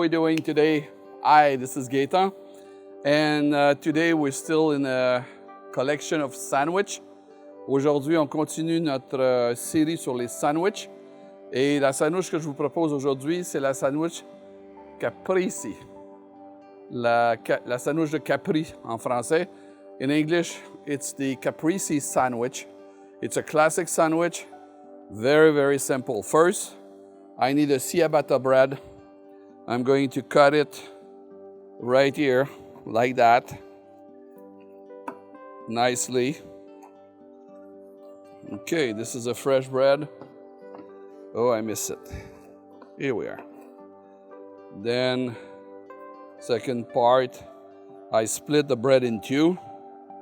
we doing today? Hi, this is Gaetan, and today we're still in a collection of sandwich. Aujourd'hui, on continue notre série sur les sandwichs. Et la sandwich que je vous propose aujourd'hui, c'est la sandwich Caprese. La sandwich de Capri en français. In English, it's the Caprese Sandwich. It's a classic sandwich, very, very simple. First, I need a ciabatta bread. I'm going to cut it right here, like that, nicely. Okay, this is a fresh bread. Oh, I miss it. Here we are. Then, second part, I split the bread in two.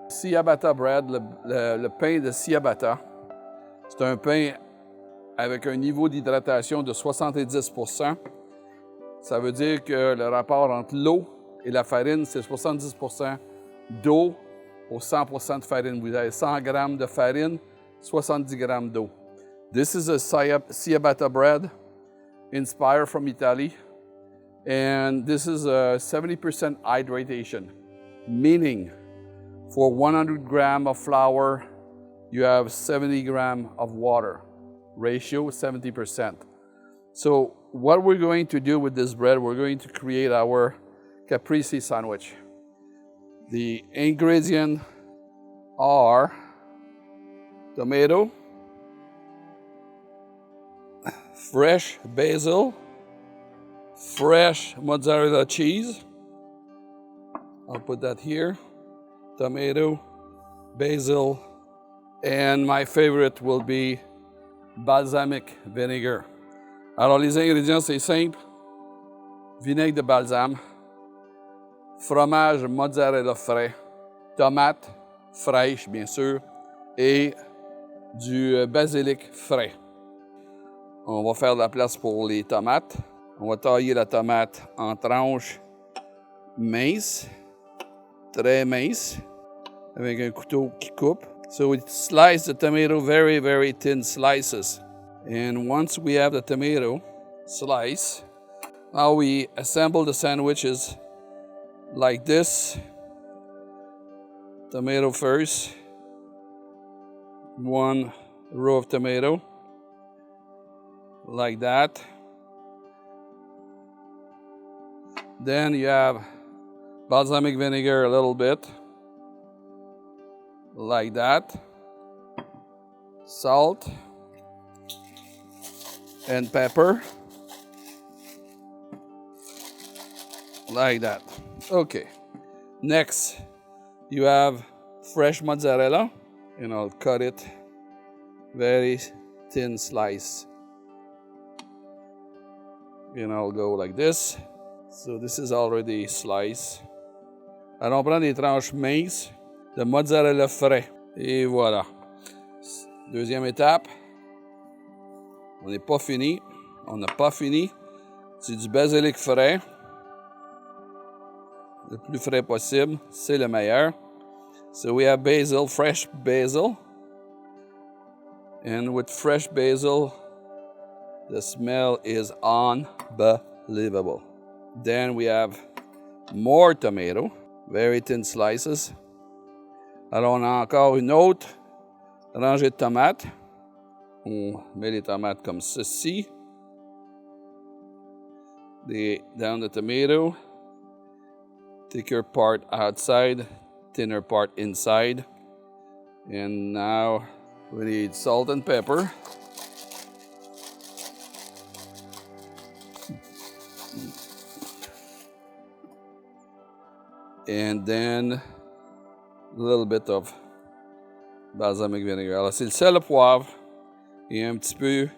Ciabatta bread, le pain de ciabatta, c'est un pain avec un niveau d'hydratation de 70%. Ça veut dire que le rapport entre l'eau et la farine, c'est 70% d'eau pour 100% de farine. Vous avez 100 grammes de farine, 70 grammes d'eau. This is a ciabatta bread inspired from Italy. And this is a 70% hydration, meaning for 100 grams of flour, you have 70 grams of water. Ratio 70%. So what we're going to do with this bread, we're going to create our Caprese sandwich. The ingredients are tomato, fresh basil, fresh mozzarella cheese. I'll put that here. Tomato, basil, and my favorite will be balsamic vinegar. Alors, les ingrédients, c'est simple. Vinaigre de balsam, fromage mozzarella frais, tomates fraîches, bien sûr, et du basilic frais. On va faire de la place pour les tomates. On va tailler la tomate en tranches minces, très minces, avec un couteau qui coupe. So we slice the tomato very, very thin slices. And once we have the tomato slice, now we assemble the sandwiches like this. Tomato first. One row of tomato. Like that. Then you have balsamic vinegar a little bit. Like that. Salt and pepper. Like that. Okay. Next, you have fresh mozzarella, and I'll cut it very thin slice. And I'll go like this. So this is already sliced. Alors on prend des tranches minces de mozzarella frais. Et voilà. Deuxième étape. On n'est pas fini. On n'a pas fini. C'est du basilic frais. Le plus frais possible. C'est le meilleur. So we have basil, fresh basil. And with fresh basil, the smell is unbelievable. Then we have more tomato. Very thin slices. Alors, on a encore une autre rangée de tomates. On met les tomates comme ceci. Down the tomato. Thicker part outside, thinner part inside. And now we need salt and pepper. And then a little bit of balsamic vinegar. Alors, c'est le sel, le poivre et un petit peu,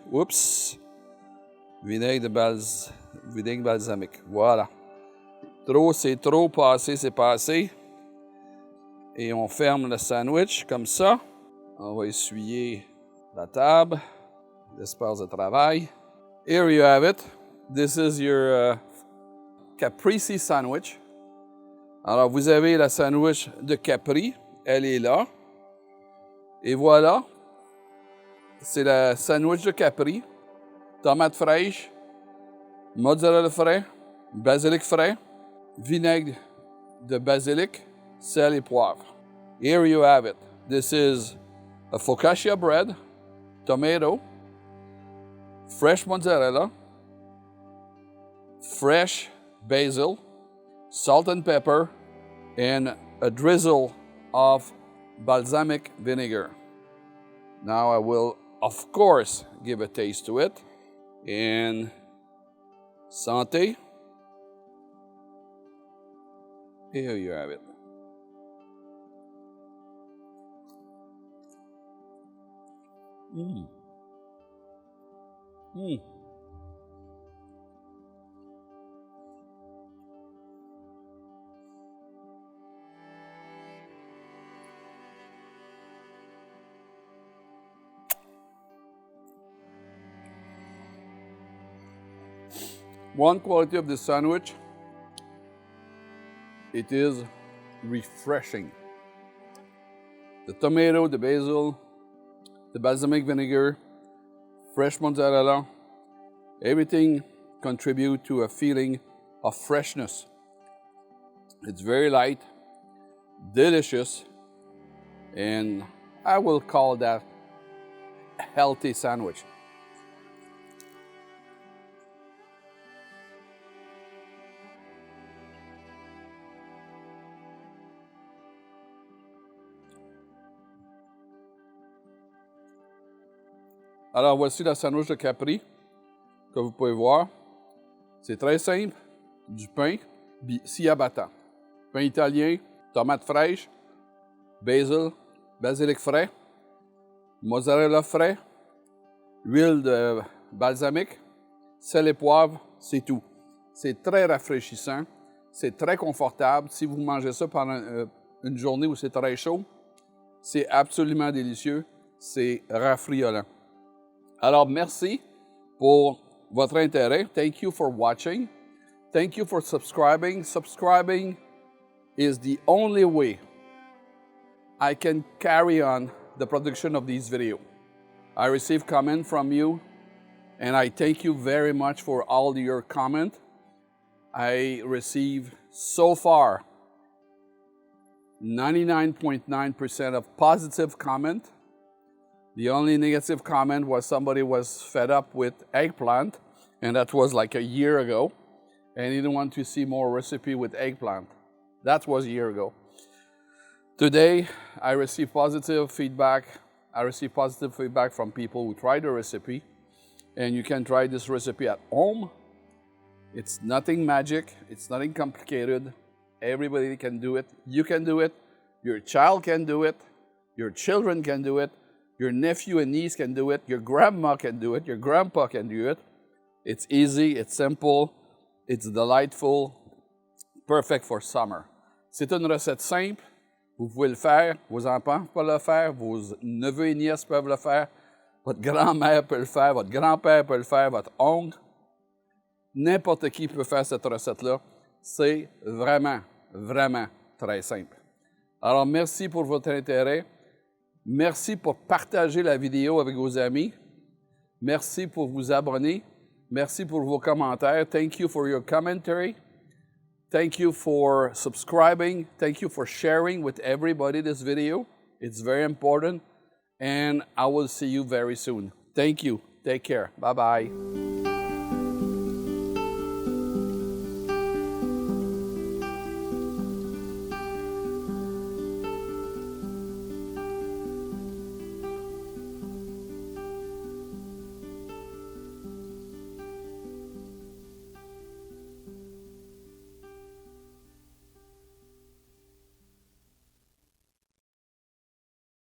vinaigre balsamique. Voilà. Trop, c'est trop. Pas assez, c'est pas assez. Et on ferme le sandwich comme ça. On va essuyer la table, l'espace de travail. Here you have it. This is your Caprese sandwich. Alors, vous avez la sandwich de Capri. Elle est là. Et voilà. C'est la sandwich de Capri. Tomates fraîches, mozzarella frais, basilic frais, vinaigre de basilic, sel et poivre. Here you have it. This is a focaccia bread, tomato, fresh mozzarella, fresh basil, salt and pepper, and a drizzle of balsamic vinegar. Now I will, of course, give a taste to it. And santé. Here you have it. Mm. Mm. One quality of this sandwich, it is refreshing. The tomato, the basil, the balsamic vinegar, fresh mozzarella, everything contribute to a feeling of freshness. It's very light, delicious, and I will call that a healthy sandwich. Alors voici la sandwich de Capri que vous pouvez voir. C'est très simple, du pain, ciabatta, pain italien, tomates fraîches, basil, basilic frais, mozzarella frais, huile de balsamique, sel et poivre, c'est tout. C'est très rafraîchissant, c'est très confortable. Si vous mangez ça pendant une journée où c'est très chaud, c'est absolument délicieux, c'est rafraîchissant. Alors, merci pour votre intérêt. Thank you for watching. Thank you for subscribing. Subscribing is the only way I can carry on the production of these videos. I receive comment from you, and I thank you very much for all your comment. I receive so far 99.9% of positive comment. The only negative comment was somebody was fed up with eggplant, and that was like a year ago, and he didn't want to see more recipe with eggplant. That was a year ago. Today, I received positive feedback. I received positive feedback from people who tried the recipe, and you can try this recipe at home. It's nothing magic. It's nothing complicated. Everybody can do it. You can do it. Your child can do it. Your children can do it. Your nephew and niece can do it. Your grandma can do it. Your grandpa can do it. It's easy, it's simple, it's delightful, perfect for summer. C'est une recette simple. Vous pouvez le faire. Vos enfants peuvent le faire. Vos neveux et nièces peuvent le faire. Votre grand-mère peut le faire. Votre grand-père peut le faire. Votre oncle. N'importe qui peut faire cette recette-là. C'est vraiment, vraiment très simple. Alors, merci pour votre intérêt. Merci pour partager la vidéo avec vos amis. Merci pour vous abonner. Merci pour vos commentaires. Thank you for your commentary. Thank you for subscribing. Thank you for sharing with everybody this video. It's very important. And I will see you very soon. Thank you. Take care. Bye-bye.